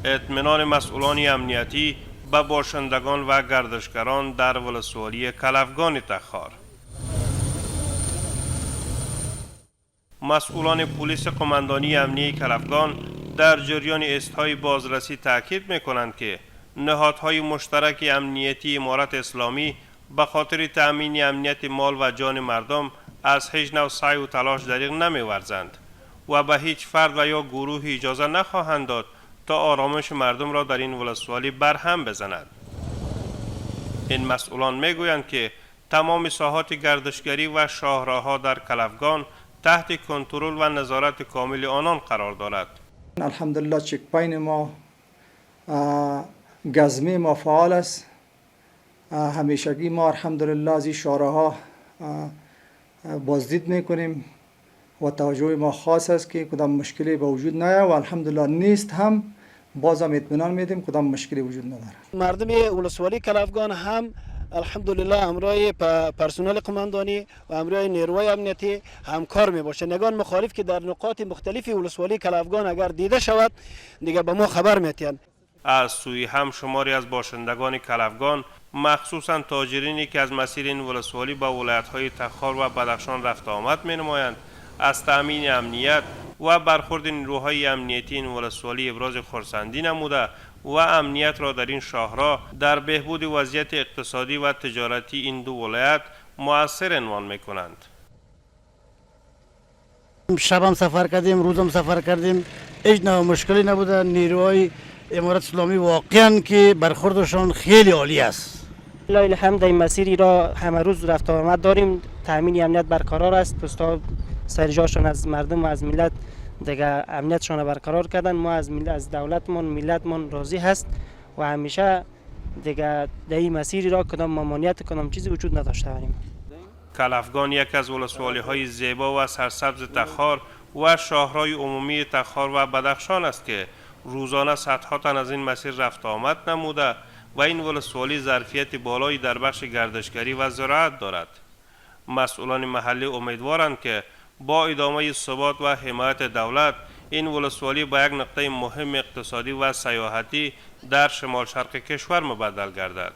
اطمینان مسئولان امنیتی به باشندگان و گردشگران در ولسوالی کلفگان تخار. مسئولان پلیس قماندانی امنیتی کلفگان در جریان استهای بازرسی تاکید می‌کنند که نهادهای مشترک امنیتی امارت اسلامی به خاطر تأمین امنیت مال و جان مردم از هیچ نوع سعی و تلاش دریغ نمی‌ورزند و به هیچ فرد و یا گروه اجازه نخواهند داد تا آرامش مردم را در این ولسوالی برهم بزند. این مسئولان میگویند که تمام ساحات گردشگری و شاهراه‌ها در کلفگان تحت کنترل و نظارت کامل آنان قرار دارد. الحمدلله چک پاین ما گزمه ما فعال است. همیشگی ما الحمدلله از این شاهراها بازدید میکنیم و توجه ما خاص است که کدام مشکلی به وجود نیاید و الحمدلله نیست هم بازم اطمینان میدیم کدام مشکلی وجود نداره. مردم ولسوالی کلفگان هم الحمدلله همراه پرسنل قماندانی و همراه نیروهای امنیتی همکار می باشه. نگان مخالف که در نقاط مختلف ولسوالی کلفگان اگر دیده شود دیگه به ما خبر میتین. از سوی هم شماری از باشندگان کلفگان مخصوصا تاجرینی که از مسیر این ولسوالی به ولایت‌های تخار و بدخشان رفت آمد می‌نمایند از تأمین امنیت و برخورد نیروهای امنیتی این ولسوالی ابراز خرسندی نموده و امنیت را در این شاهراه در بهبود وضعیت اقتصادی و تجارتی این دو ولایت مؤثر عنوان می‌کنند. شبم سفر کردیم، روزم سفر کردیم، هیچ نوع مشکلی نبوده. نیروهای امارت اسلامی واقعا که برخوردشان خیلی عالی است. لله الحمد این مسیری را همه روز رفت و آمد داریم. تامین امنیت برقرار است. پستا سر جاشون از مردم و از ملت دیگه امنیتشون برقرار کردن. ما از دولتمون ملتمون راضی هست و همیشه دیگه در این مسیری را کدام ممانعت کدام چیزی وجود نداشته باشیم. کلفگان یک از ولسوالی‌های زیبا و سرسبز تخار و شاهرای عمومی تخار و بدخشان است که روزانه صدها تن از این مسیر رفت آمد نموده و این ولسوالی ظرفیت بالایی در بخش گردشگری و زراعت دارد. مسئولان محلی امیدوارند که با ادامه ثبات و حمایت دولت این ولسوالی به یک نقطه مهم اقتصادی و سیاحتی در شمال شرق کشور مبدل گردد.